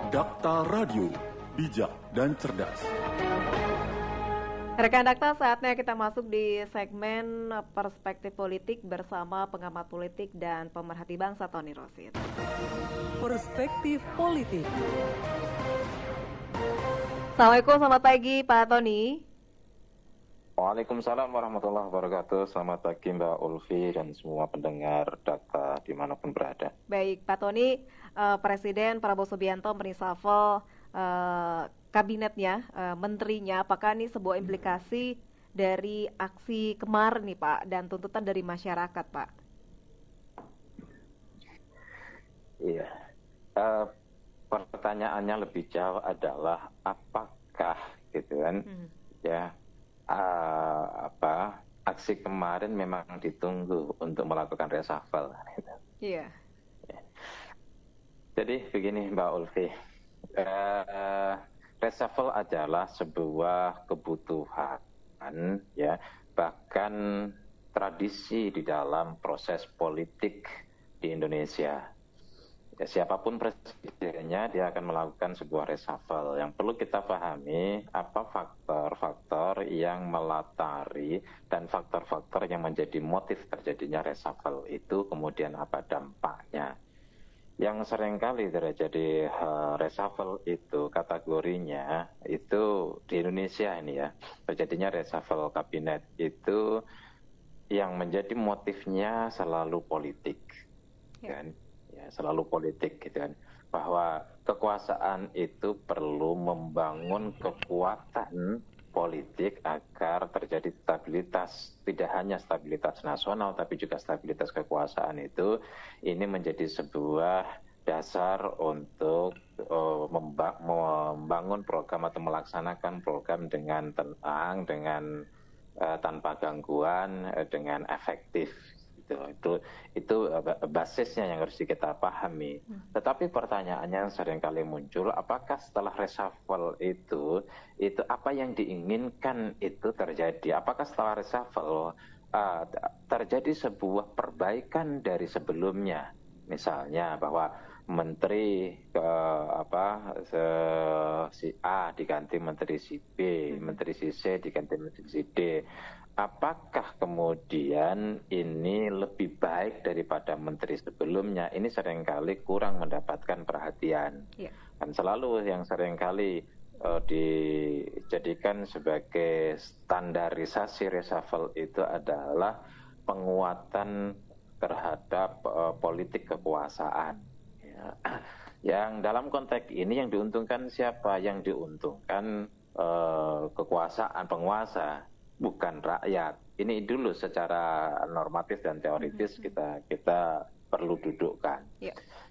Dakta Radio, bijak dan cerdas. Rekan Dakta, saatnya kita masuk di segmen Perspektif Politik bersama pengamat politik dan pemerhati bangsa Tony Rosid. Perspektif Politik. Assalamualaikum, selamat pagi Pak Tony. Waalaikumsalam warahmatullahi wabarakatuh. Selamat pagi Mbak Ulfi dan semua pendengar Dakta dimanapun berada. Baik Pak Tony, Presiden Prabowo Subianto mereshuffle kabinetnya, menterinya. Apakah ini sebuah implikasi dari aksi kemarin nih Pak dan tuntutan dari masyarakat Pak? Iya, pertanyaannya lebih jauh adalah apakah gitu kan ya aksi kemarin memang ditunggu untuk melakukan reshuffle. Iya. Jadi begini Mbak Ulfi, reshuffle adalah sebuah kebutuhan, ya, bahkan tradisi di dalam proses politik di Indonesia. Ya, siapapun presidennya, dia akan melakukan sebuah reshuffle. Yang perlu kita pahami apa faktor-faktor yang melatari dan faktor-faktor yang menjadi motif terjadinya reshuffle itu, kemudian apa dampaknya. Yang seringkali terjadi reshuffle itu kategorinya itu di Indonesia ini ya, terjadinya reshuffle kabinet itu yang menjadi motifnya selalu politik, kan? Ya, selalu politik gitu kan, bahwa kekuasaan itu perlu membangun kekuatan politik agar terjadi stabilitas, tidak hanya stabilitas nasional tapi juga stabilitas kekuasaan itu. Ini menjadi sebuah dasar untuk membangun program atau melaksanakan program dengan tenang, dengan tanpa gangguan, dengan efektif. Itu basisnya yang harus kita pahami. Tetapi pertanyaannya yang seringkali muncul, apakah setelah reshuffle itu apa yang diinginkan itu terjadi? Apakah setelah reshuffle terjadi sebuah perbaikan dari sebelumnya? Misalnya bahwa menteri si A diganti menteri si B, menteri si C diganti menteri si D. Apakah kemudian ini lebih baik daripada menteri sebelumnya? Ini seringkali kurang mendapatkan perhatian. Dan selalu yang seringkali dijadikan sebagai standarisasi reshuffle itu adalah penguatan terhadap politik kekuasaan. Ya. Yang dalam konteks ini yang diuntungkan siapa? Yang diuntungkan kekuasaan penguasa, bukan rakyat. Ini dulu secara normatif dan teoritis kita perlu dudukkan.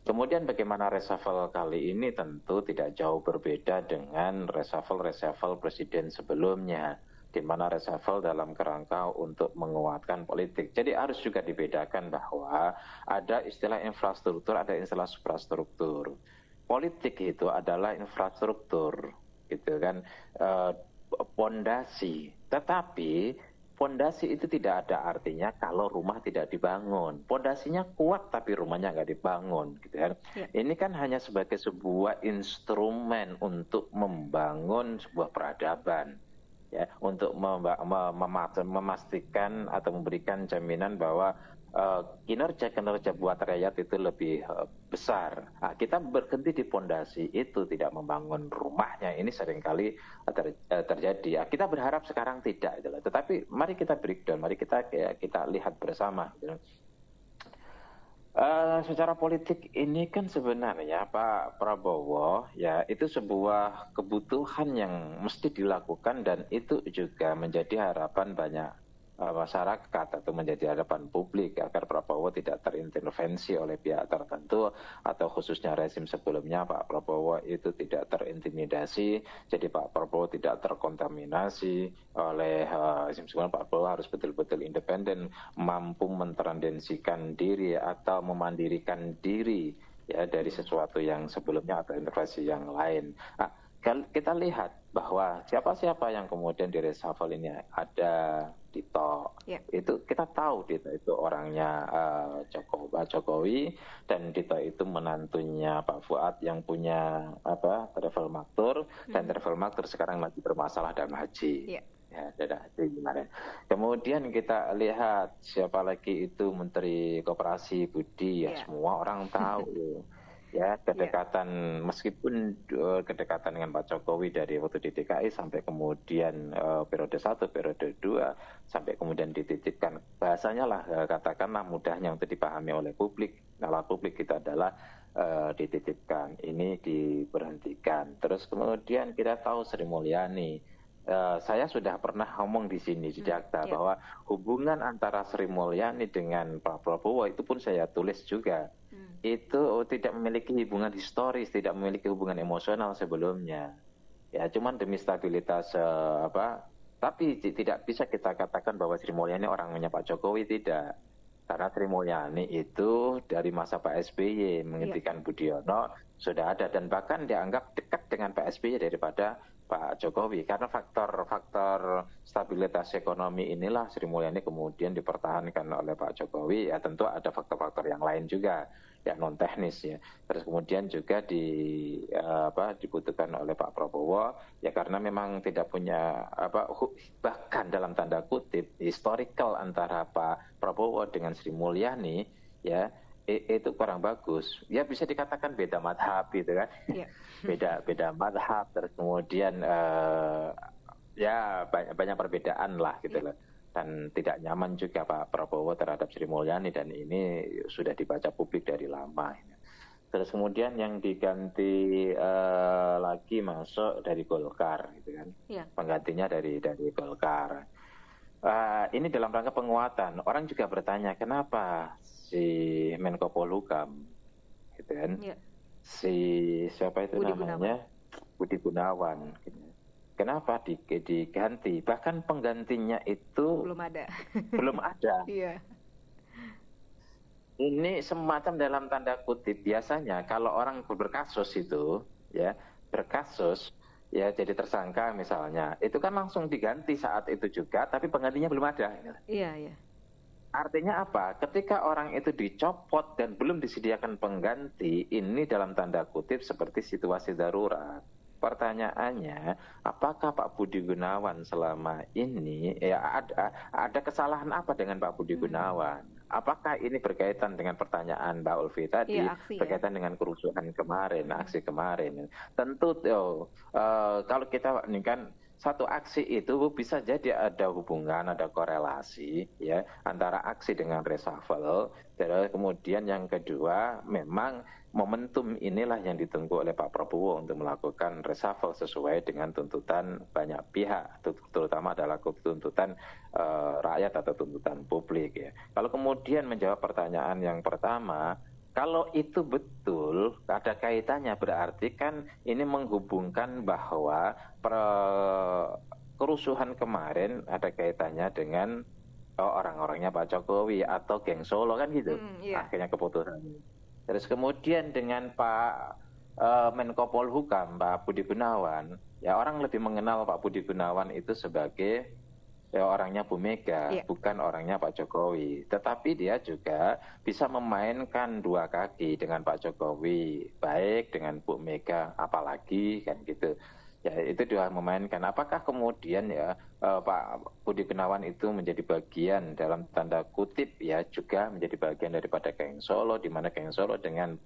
Kemudian bagaimana reshuffle kali ini tentu tidak jauh berbeda dengan reshuffle presiden sebelumnya, di mana reshuffle dalam kerangka untuk menguatkan politik. Jadi harus juga dibedakan bahwa ada istilah infrastruktur, ada istilah suprastruktur. Politik itu adalah infrastruktur, gitu kan, pondasi. Tetapi pondasi itu tidak ada artinya kalau rumah tidak dibangun. Pondasinya kuat tapi rumahnya nggak dibangun, gitu kan. Ini kan hanya sebagai sebuah instrumen untuk membangun sebuah peradaban, ya, untuk memastikan atau memberikan jaminan bahwa kinerja buat rakyat itu lebih besar. Nah, kita berhenti di pondasi itu, tidak membangun rumahnya. Ini seringkali terjadi. Kita berharap sekarang tidak, gitu. Tetapi mari kita breakdown, mari kita lihat bersama. Gitu. Secara politik ini kan sebenarnya Pak Prabowo ya itu sebuah kebutuhan yang mesti dilakukan, dan itu juga menjadi harapan banyak masyarakat atau menjadi harapan publik agar Prabowo tidak terintervensi oleh pihak tertentu, atau khususnya rezim sebelumnya Pak Prabowo itu tidak terintimidasi, jadi Pak Prabowo tidak terkontaminasi oleh rezim sebelumnya. Pak Prabowo harus betul-betul independen, mampu mentrandensikan diri atau memandirikan diri ya dari sesuatu yang sebelumnya atau intervensi yang lain. Nah, kita lihat bahwa siapa-siapa yang kemudian di reshuffle ini, ada Tito, Yeah. Itu kita tahu Dito itu orangnya Pak Jokowi, dan Dito itu menantunya Pak Fuad yang punya travel maktur, dan travel maktur sekarang lagi bermasalah dalam haji. Yeah. Ya, dadah gimana. Kemudian kita lihat siapa lagi itu Menteri Koperasi Budi, ya semua orang tahu. Ya, kedekatan meskipun kedekatan dengan Pak Jokowi dari waktu di DKI sampai kemudian periode 1, periode 2 sampai kemudian dititipkan, bahasanya lah katakanlah mudahnya untuk dipahami oleh publik. Nalar publik kita adalah dititipkan, ini diberhentikan. Terus kemudian kita tahu Sri Mulyani. Saya sudah pernah ngomong di sini di Jakta bahwa hubungan antara Sri Mulyani dengan Pak Prabowo itu pun saya tulis juga. Itu tidak memiliki hubungan historis, tidak memiliki hubungan emosional sebelumnya. Ya, cuman demi stabilitas tapi tidak bisa kita katakan bahwa Sri Mulyani orangnya Pak Jokowi, tidak. Karena Sri Mulyani itu dari masa Pak SBY menghentikan Budiono sudah ada, dan bahkan dianggap dekat dengan Pak SBY daripada Pak Jokowi, karena faktor stabilitas ekonomi inilah Sri Mulyani kemudian dipertahankan oleh Pak Jokowi. Ya tentu ada faktor-faktor yang lain juga yang non teknis ya. Terus kemudian juga dibutuhkan oleh Pak Prabowo ya, karena memang tidak punya bahkan dalam tanda kutip historical antara Pak Prabowo dengan Sri Mulyani ya, itu kurang bagus. Ya bisa dikatakan beda madhab gitu kan. Beda madhab, terus kemudian banyak perbedaan lah gitu loh. Dan tidak nyaman juga Pak Prabowo terhadap Sri Mulyani, dan ini sudah dibaca publik dari lama. Terus kemudian yang diganti lagi masuk dari Golkar gitu kan. Penggantinya dari Golkar. Ini dalam rangka penguatan. Orang juga bertanya kenapa si Menko Polhukam gitu kan. Si siapa itu namanya? Budi Gunawan gitu. Kenapa diganti? Bahkan penggantinya itu belum ada. Iya. Ini semacam dalam tanda kutip, biasanya kalau orang berkasus itu ya, jadi tersangka misalnya, itu kan langsung diganti saat itu juga, tapi penggantinya belum ada. Iya. Artinya apa? Ketika orang itu dicopot dan belum disediakan pengganti, ini dalam tanda kutip seperti situasi darurat. Pertanyaannya, apakah Pak Budi Gunawan selama ini ada kesalahan apa dengan Pak Budi Gunawan? Apakah ini berkaitan dengan pertanyaan Mbak Ulfi tadi, berkaitan dengan kerusuhan kemarin, aksi kemarin? Tentu kalau kita ini kan satu aksi itu bisa jadi ada hubungan, ada korelasi ya antara aksi dengan reshuffle. Terus kemudian yang kedua, memang momentum inilah yang ditunggu oleh Pak Prabowo untuk melakukan reshuffle sesuai dengan tuntutan banyak pihak, terutama adalah tuntutan rakyat atau tuntutan publik ya. Kalau kemudian menjawab pertanyaan yang pertama, kalau itu betul ada kaitannya, berarti kan ini menghubungkan bahwa kerusuhan kemarin ada kaitannya dengan orang-orangnya Pak Jokowi atau geng Solo kan gitu. Akhirnya keputusan. Terus kemudian dengan Pak Menko Polhukam, Pak Budi Gunawan, ya orang lebih mengenal Pak Budi Gunawan itu sebagai orangnya Bu Mega, bukan orangnya Pak Jokowi. Tetapi dia juga bisa memainkan dua kaki dengan Pak Jokowi, baik dengan Bu Mega, apalagi kan gitu. Ya itu dia memainkan. Apakah kemudian Pak Budi Gunawan itu menjadi bagian dalam tanda kutip ya juga menjadi bagian daripada geng Solo, di mana geng Solo dengan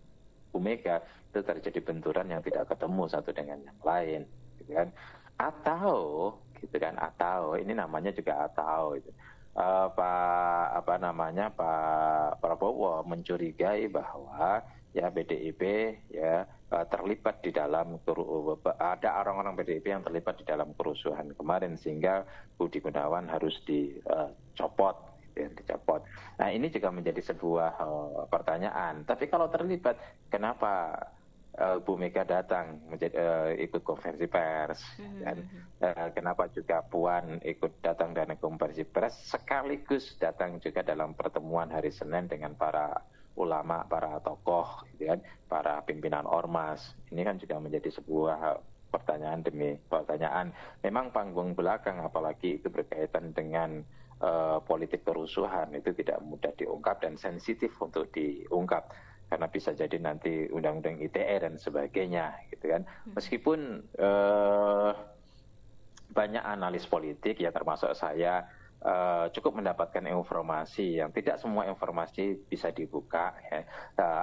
Bu Mega itu terjadi benturan yang tidak ketemu satu dengan yang lain, gitu kan? Atau ini namanya juga itu. Pak Prabowo mencurigai bahwa ya PDIP ya terlibat di dalam ada orang-orang PDIP yang terlibat di dalam kerusuhan kemarin, sehingga Budi Gunawan harus dicopot. Nah ini juga menjadi sebuah pertanyaan. Tapi kalau terlibat, kenapa Bu Mega datang ikut konferensi pers, dan kenapa juga Puan ikut datang dan konferensi pers sekaligus datang juga dalam pertemuan hari Senin dengan para ulama, para tokoh, gitu kan, para pimpinan ormas. Ini kan juga menjadi sebuah pertanyaan demi pertanyaan. Memang panggung belakang, apalagi itu berkaitan dengan politik kerusuhan itu tidak mudah diungkap dan sensitif untuk diungkap karena bisa jadi nanti undang-undang ITE dan sebagainya gitu kan. Meskipun banyak analis politik ya termasuk saya cukup mendapatkan informasi yang tidak semua informasi bisa dibuka ya,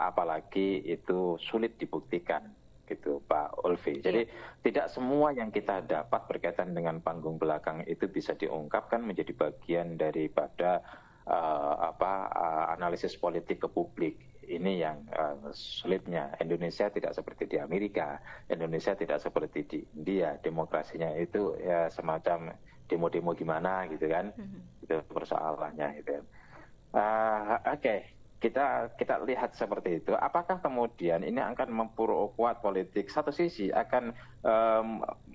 apalagi itu sulit dibuktikan gitu Pak Ulfi. Jadi tidak semua yang kita dapat berkaitan dengan panggung belakang itu bisa diungkapkan menjadi bagian daripada analisis politik ke publik. Ini yang sulitnya. Indonesia tidak seperti di Amerika, Indonesia tidak seperti di India. Demokrasinya itu ya semacam demo-demo gimana gitu kan, itu persoalannya gitu. Oke. Kita lihat seperti itu. Apakah kemudian ini akan memperkuat politik? Satu sisi akan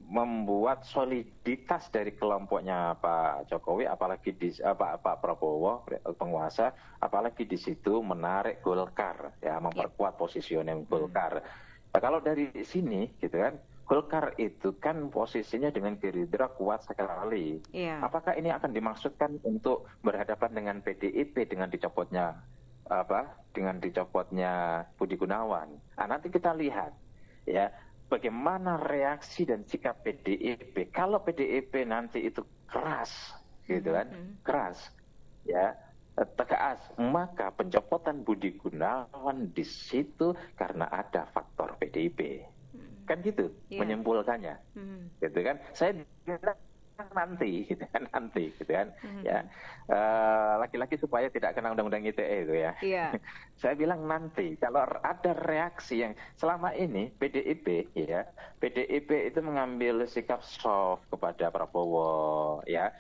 membuat soliditas dari kelompoknya Pak Jokowi, apalagi di Pak Prabowo penguasa, apalagi di situ menarik Golkar, ya memperkuat positioning Golkar. Nah, kalau dari sini, gitu kan, Golkar itu kan posisinya dengan Gerindra kuat sekali. Apakah ini akan dimaksudkan untuk berhadapan dengan PDIP dengan dicopotnya Budi Gunawan. Nah, nanti kita lihat ya bagaimana reaksi dan sikap PDIP. Kalau PDIP nanti itu keras, gitu kan, keras, ya tegas, maka pencopotan Budi Gunawan di situ karena ada faktor PDIP. Kan gitu menyimpulkannya, gitu kan. Saya bilang nanti gitu kan ya laki-laki supaya tidak kena undang-undang ITE itu ya. Saya bilang nanti kalau ada reaksi yang selama ini PDIP itu mengambil sikap soft kepada Prabowo ya,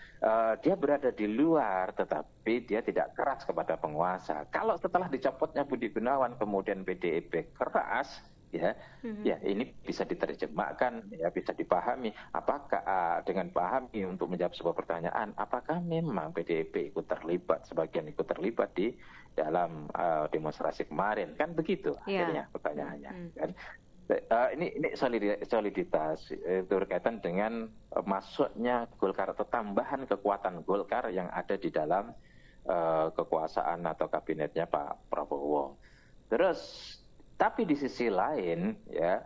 dia berada di luar tetapi dia tidak keras kepada penguasa. Kalau setelah dicopotnya Budi Gunawan kemudian PDIP keras ya ini bisa diterjemahkan, ya bisa dipahami. Apakah dengan pahami untuk menjawab sebuah pertanyaan, apakah memang PDIP sebagian ikut terlibat di dalam demonstrasi kemarin? Kan begitu akhirnya pertanyaannya. Kan? Ini soliditas itu berkaitan dengan masuknya Golkar atau tambahan kekuatan Golkar yang ada di dalam kekuasaan atau kabinetnya Pak Prabowo. Terus tapi di sisi lain, ya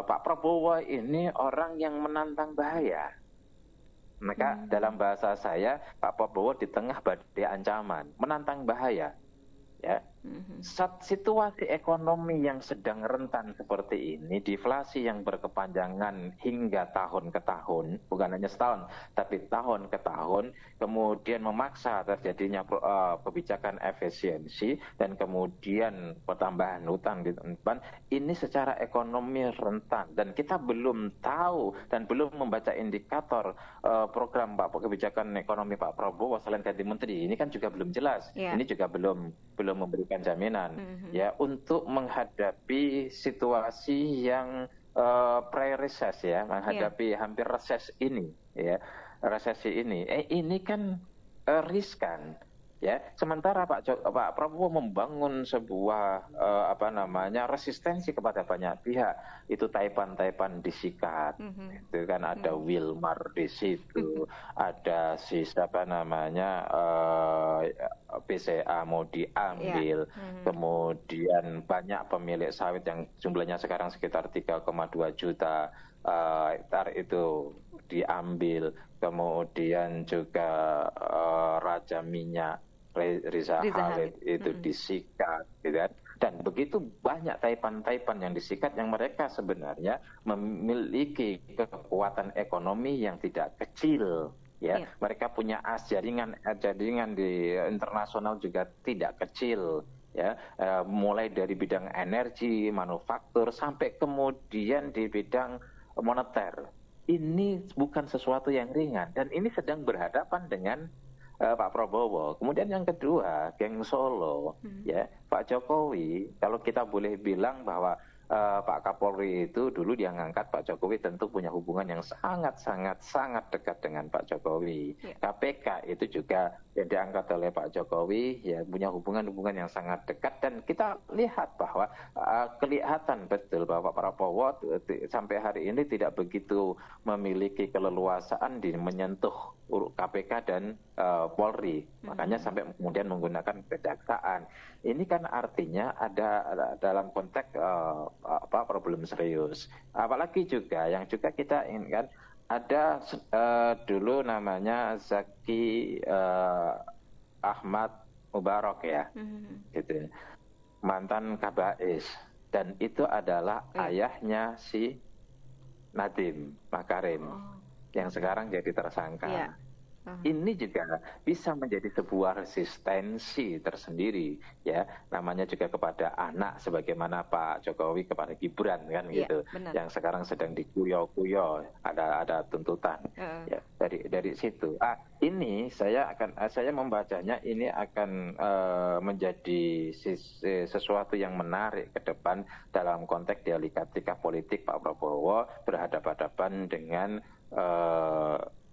Pak Prabowo ini orang yang menantang bahaya. Maka dalam bahasa saya, Pak Prabowo di tengah badai ancaman, menantang bahaya. Ya, situasi ekonomi yang sedang rentan seperti ini, deflasi yang berkepanjangan hingga tahun ke tahun, bukan hanya setahun, tapi tahun ke tahun, kemudian memaksa terjadinya kebijakan efisiensi dan kemudian pertambahan hutang di depan, ini secara ekonomi rentan dan kita belum tahu dan belum membaca indikator program kebijakan ekonomi Pak Prabowo selain ganti menteri, ini kan juga belum jelas, ini juga belum memberikan jaminan ya untuk menghadapi situasi yang pre-reses ya, menghadapi hampir reses ini ya, resesi ini. Ini kan riskan ya. Sementara Pak Prabowo membangun sebuah resistensi kepada banyak pihak. Itu Taipan disikat. Itu kan ada Wilmar di situ, ada BCA mau diambil. Kemudian banyak pemilik sawit yang jumlahnya sekarang sekitar 3,2 juta hektar itu diambil. Kemudian juga Raja Minyak Riza Khalid itu disikat, gitu kan? Dan begitu banyak Taipan yang disikat yang mereka sebenarnya memiliki kekuatan ekonomi yang tidak kecil, ya. Mereka punya jaringan di internasional juga tidak kecil, ya. Mulai dari bidang energi, manufaktur sampai kemudian di bidang moneter. Ini bukan sesuatu yang ringan dan ini sedang berhadapan dengan Pak Prabowo. Kemudian yang kedua, geng Solo, ya Pak Jokowi. Kalau kita boleh bilang bahwa Pak Pak Kapolri itu dulu dia ngangkat Pak Jokowi tentu punya hubungan yang sangat dekat dengan Pak Jokowi. KPK itu juga yang diangkat oleh Pak Jokowi ya punya hubungan yang sangat dekat, dan kita lihat bahwa kelihatan betul bahwa Pak Prabowo sampai hari ini tidak begitu memiliki keleluasaan di menyentuh KPK dan Polri. Makanya sampai kemudian menggunakan kejaksaan. Ini kan artinya ada dalam konteks problem serius. Apalagi juga yang juga kita inginkan ada dulu namanya Zaki Ahmad Mubarak ya, gitu, mantan Kabais, dan itu adalah ayahnya si Nadiem Makarim yang sekarang jadi tersangka. Ini juga bisa menjadi sebuah resistensi tersendiri ya, namanya juga kepada anak sebagaimana Pak Jokowi kepada Gibran kan gitu, yang sekarang sedang dikuyo-kuyo, ada tuntutan ya dari situ. Ini saya membacanya ini akan menjadi sesuatu yang menarik ke depan dalam konteks dialektika politik Pak Prabowo berhadapan dengan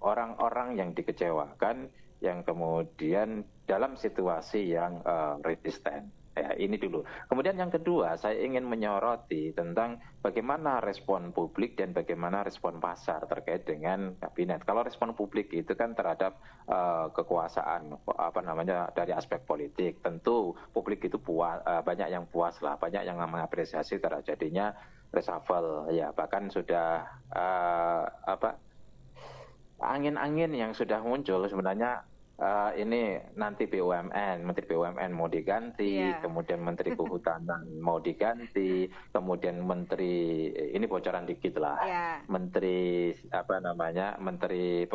orang-orang yang dikecewakan, yang kemudian dalam situasi yang resisten. Ya, ini dulu. Kemudian yang kedua, saya ingin menyoroti tentang bagaimana respon publik dan bagaimana respon pasar terkait dengan kabinet. Kalau respon publik itu kan terhadap kekuasaan, dari aspek politik. Tentu publik itu banyak yang puas lah, banyak yang mengapresiasi terjadinya reshuffle. Ya, bahkan sudah angin-angin yang sudah muncul sebenarnya ini nanti Menteri BUMN mau diganti, kemudian Menteri Kehutanan mau diganti, kemudian Menteri ini bocoran dikit lah, Menteri Menteri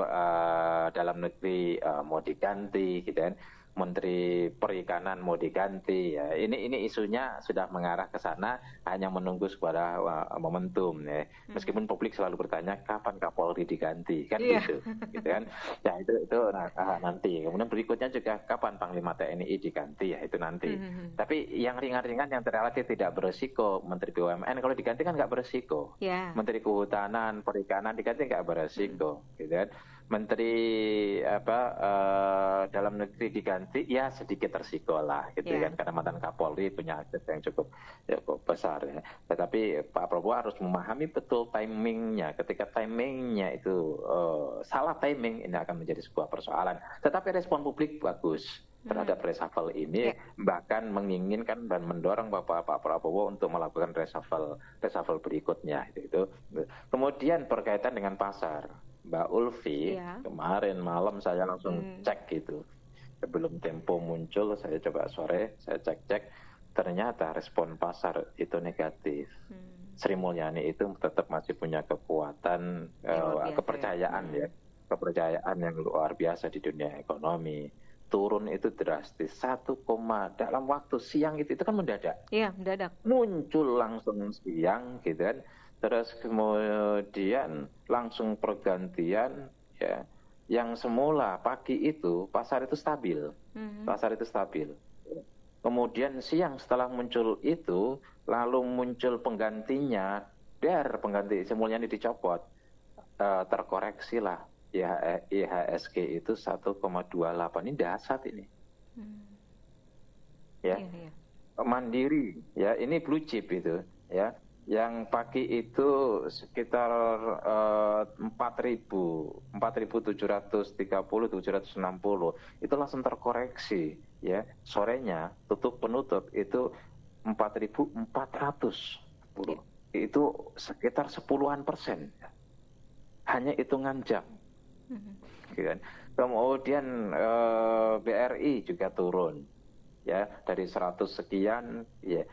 Dalam Negeri mau diganti, gitu kan. Menteri Perikanan mau diganti ya. Ini isunya sudah mengarah ke sana, hanya menunggu sebuah momentum ya. Meskipun publik selalu bertanya kapan Kapolri diganti kan gitu kan. Ya itu nanti. Kemudian berikutnya juga kapan Panglima TNI diganti ya, itu nanti. Tapi yang ringan-ringan yang relatif tidak beresiko, Menteri BUMN kalau diganti kan nggak beresiko. Menteri Kehutanan, Perikanan diganti nggak beresiko, gitu kan. Menteri Dalam Negeri diganti ya sedikit resiko lah gitu kan, karena mantan Kapolri punya akses yang cukup besar ya. Tetapi Pak Prabowo harus memahami betul timingnya. Ketika timingnya itu salah timing, ini akan menjadi sebuah persoalan. Tetapi respon publik bagus terhadap reshuffle ini, bahkan menginginkan dan mendorong Pak Prabowo untuk melakukan reshuffle berikutnya itu. Kemudian berkaitan dengan pasar, Mbak Ulfi, kemarin malam saya langsung cek gitu. Sebelum Tempo muncul, saya coba sore, saya cek, ternyata respon pasar itu negatif. Sri Mulyani itu tetap masih punya kekuatan, kepercayaan kepercayaan yang luar biasa di dunia ekonomi. Turun itu drastis, dalam waktu siang itu kan mendadak. Iya, mendadak. Muncul langsung siang gitu kan. Terus kemudian langsung pergantian ya, yang semula pagi itu pasar itu stabil, Kemudian siang setelah muncul itu lalu muncul penggantinya, pengganti Sri Mulyani dicopot, terkoreksi lah IHSG itu 1,28, ini dasar ini. Ya. Mandiri ya, ini blue chip itu ya. Yang pagi itu sekitar 4.730, 760 itu langsung terkoreksi ya. Sorenya penutup itu 4.410, itu sekitar 10%, hanya hitungan jam. Kemudian BRI juga turun ya, dari 100 sekian ya,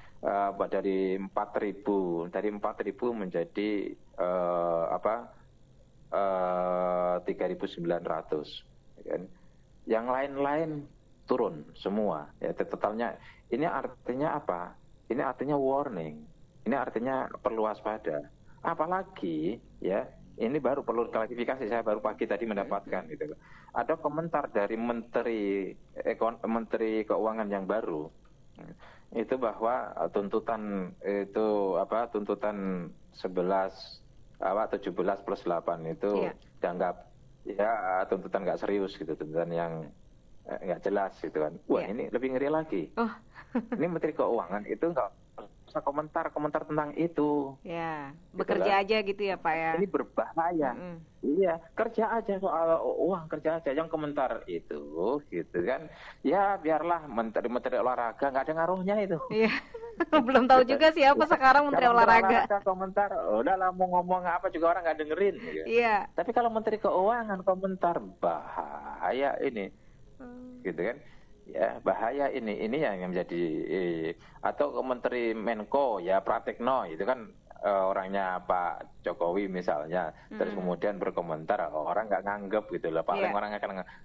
dari 4.000 menjadi 3.900 kan. Yang lain-lain turun semua ya, totalnya. Ini artinya apa? Ini artinya warning, ini artinya perlu waspada. Apalagi ya, ini baru perlu klarifikasi, saya baru pagi tadi mendapatkan gitu. Ada komentar dari Menteri Keuangan yang baru itu bahwa tuntutan itu tuntutan 17 plus 8 itu dianggap ya tuntutan nggak serius gitu, tuntutan yang nggak jelas gitu kan. Wah ini lebih ngeri lagi. Ini Menteri Keuangan itu nggak usah komentar tentang itu. Ya, gitu bekerja kan. aja gitu ya Pak ya. Ini berbahaya. Iya, kerja aja soal uang, kerja aja. Yang komentar itu gitu kan. Ya biarlah menteri olahraga, nggak ada ngaruhnya itu. Iya. Belum tahu juga siapa sekarang Menteri Olahraga. Komentar, udahlah mau ngomong apa juga orang nggak dengerin. Gitu. Iya. Tapi kalau Menteri Keuangan komentar, bahaya ini. Gitu kan. Ya bahaya ini yang menjadi atau Menteri Menko ya Pratikno itu kan orangnya Pak Jokowi misalnya, terus kemudian berkomentar orang nggak nganggep gitu loh, paling orang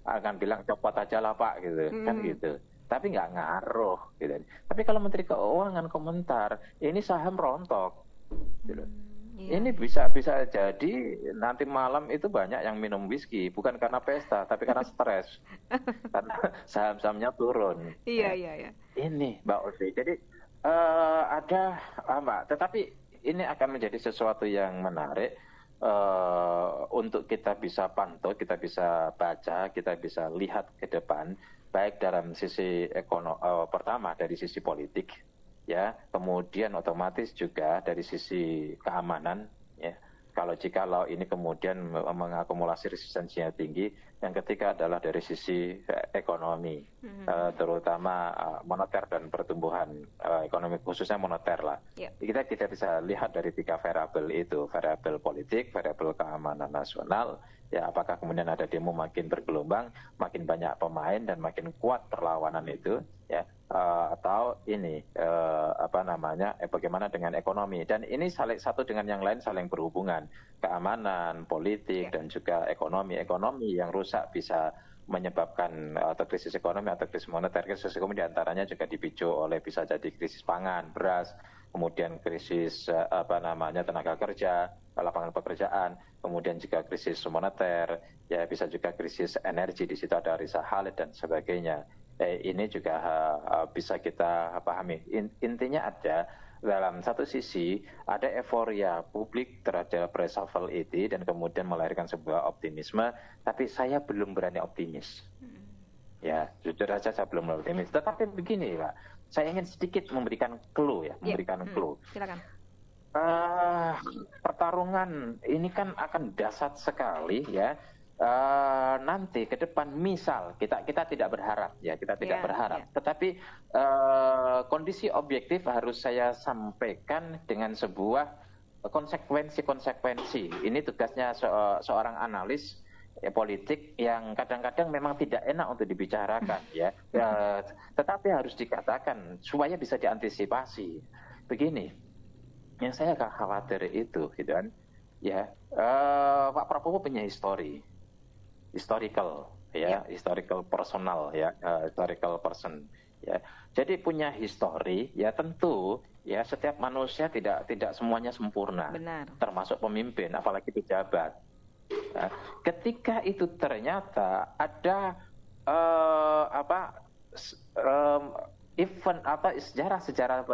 akan bilang copot aja lah Pak gitu kan gitu, tapi nggak ngaruh gitu. Tapi kalau Menteri Keuangan komentar ini saham rontok gitu. Ini bisa jadi nanti malam itu banyak yang minum whisky, bukan karena pesta, tapi karena stres. Karena saham-sahamnya turun. Iya. Ini Mbak Osi. Jadi ada Mbak, tetapi ini akan menjadi sesuatu yang menarik untuk kita bisa pantau, kita bisa baca, kita bisa lihat ke depan, baik dalam sisi pertama dari sisi politik. Ya, kemudian otomatis juga dari sisi keamanan, ya. Jikalau ini kemudian mengakumulasi resistensinya tinggi, yang ketiga adalah dari sisi ekonomi, terutama moneter dan pertumbuhan ekonomi, khususnya moneter lah. Kita bisa lihat dari 3 variabel itu, variabel politik, variabel keamanan nasional. Ya, apakah kemudian ada demo makin bergelombang, makin banyak pemain dan makin kuat perlawanan itu, ya, atau ini bagaimana dengan ekonomi, dan ini satu dengan yang lain saling berhubungan, keamanan, politik dan juga ekonomi yang rusak bisa menyebabkan atau krisis ekonomi atau krisis moneter. Krisis ekonomi diantaranya juga dipicu oleh bisa jadi krisis pangan, beras, kemudian krisis tenaga kerja, lapangan pekerjaan, kemudian juga krisis moneter, ya bisa juga krisis energi, di situ ada Risa Khalid dan sebagainya. Ini juga bisa kita pahami. Intinya ada dalam satu sisi ada euforia publik terhadap reshuffle itu dan kemudian melahirkan sebuah optimisme, tapi saya belum berani optimis. Ya, jujur saja saya belum optimis. Tetapi begini, Pak, saya ingin sedikit memberikan clue ya, clue. Silakan. Pertarungan ini kan akan dahsyat sekali ya. Nanti ke depan misal kita tidak berharap ya, berharap, tetapi kondisi objektif harus saya sampaikan dengan sebuah konsekuensi. Ini tugasnya seorang analis politik yang kadang-kadang memang tidak enak untuk dibicarakan ya, tetapi harus dikatakan supaya bisa diantisipasi. Begini, yang saya agak khawatir itu gitu kan ya, Pak Prabowo punya historical personal ya, historical person ya. Jadi punya histori ya, tentu ya setiap manusia tidak semuanya sempurna. Benar. Termasuk pemimpin apalagi pejabat. Nah, ketika itu ternyata ada sejarah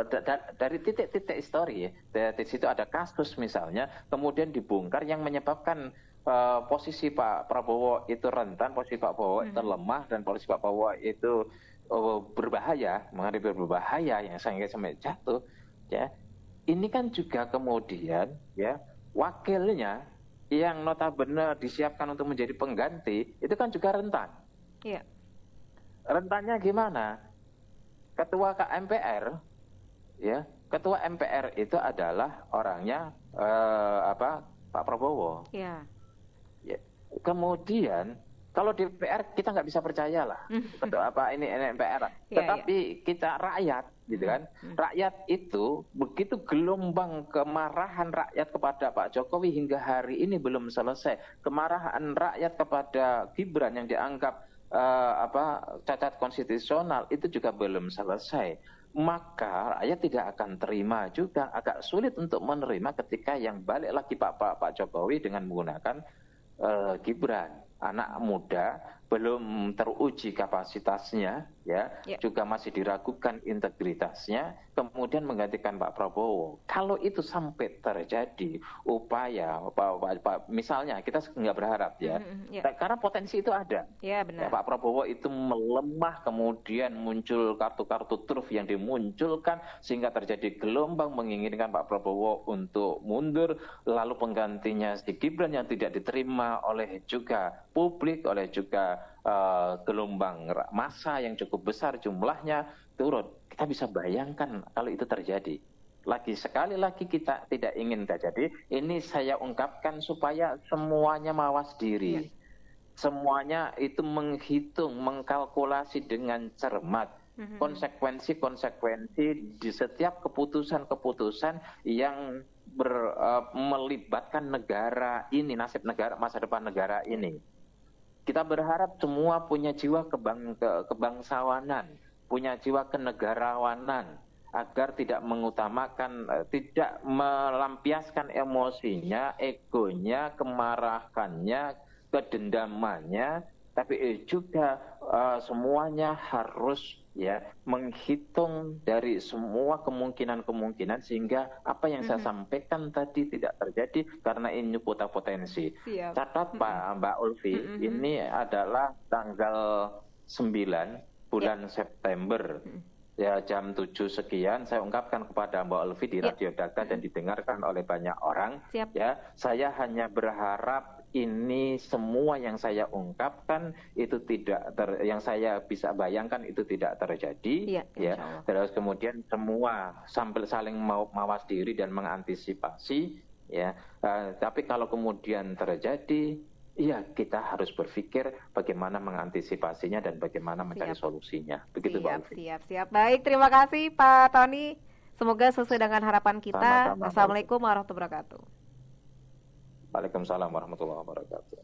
dari titik-titik histori ya. Di situ ada kasus misalnya kemudian dibongkar yang menyebabkan posisi Pak Prabowo itu rentan, posisi Pak Prabowo itu lemah, dan posisi Pak Prabowo itu berbahaya, menghadapi berbahaya yang sampai jatuh ya. Ini kan juga kemudian ya wakilnya yang notabene disiapkan untuk menjadi pengganti itu kan juga rentan. Iya. Rentannya gimana? Ketua MPR ya, ketua MPR itu adalah orangnya Pak Prabowo. Iya. Ya. Kemudian kalau di DPR kita nggak bisa percaya lah, ini MPR. Tetapi kita rakyat, gitu kan? Rakyat itu begitu gelombang kemarahan rakyat kepada Pak Jokowi hingga hari ini belum selesai. Kemarahan rakyat kepada Gibran yang dianggap cacat konstitusional itu juga belum selesai. Maka rakyat tidak akan terima juga, agak sulit untuk menerima ketika yang balik lagi Pak Jokowi dengan menggunakan Gibran. anak muda, belum teruji kapasitasnya, ya, juga masih diragukan integritasnya, kemudian menggantikan Pak Prabowo. Kalau itu sampai terjadi upaya, misalnya kita nggak berharap ya, karena potensi itu ada. Benar. Ya, Pak Prabowo itu melemah, kemudian muncul kartu-kartu truf yang dimunculkan sehingga terjadi gelombang menginginkan Pak Prabowo untuk mundur, lalu penggantinya si Gibran yang tidak diterima oleh juga publik, oleh juga gelombang massa yang cukup besar jumlahnya turun. Kita bisa bayangkan kalau itu terjadi. Sekali lagi kita tidak ingin terjadi. Ini saya ungkapkan supaya semuanya mawas diri. Semuanya itu menghitung, mengkalkulasi dengan cermat konsekuensi-konsekuensi di setiap keputusan-keputusan yang melibatkan negara ini, nasib negara, masa depan negara ini. Kita berharap semua punya jiwa kebangsawanan, punya jiwa kenegarawanan, agar tidak mengutamakan, tidak melampiaskan emosinya, egonya, kemarahannya, kedendamannya, tapi juga semuanya harus menghitung dari semua kemungkinan-kemungkinan sehingga apa yang saya sampaikan tadi tidak terjadi karena ini potensi. Catat Mbak Ulfi, ini adalah tanggal 9 bulan September. Ya, jam 7 sekian saya ungkapkan kepada Mbak Ulfi di Radio Daga dan didengarkan oleh banyak orang. Ya, saya hanya berharap ini semua yang saya ungkapkan itu yang saya bisa bayangkan itu tidak terjadi, Terus kemudian semua sambil saling mawas diri dan mengantisipasi, tapi kalau kemudian terjadi, kita harus berpikir bagaimana mengantisipasinya dan bagaimana mencari solusinya. Begitu, Mbak Ulfi. Siap. Baik, terima kasih Pak Tony. Semoga sesuai dengan harapan kita. Sama-sama. Assalamualaikum warahmatullahi wabarakatuh. Waalaikumsalam warahmatullahi wabarakatuh.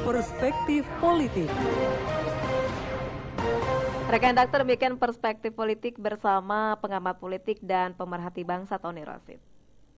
Perspektif politik. Rekan Dakter, demikian perspektif politik bersama pengamat politik dan pemerhati bangsa Tony Rosyth.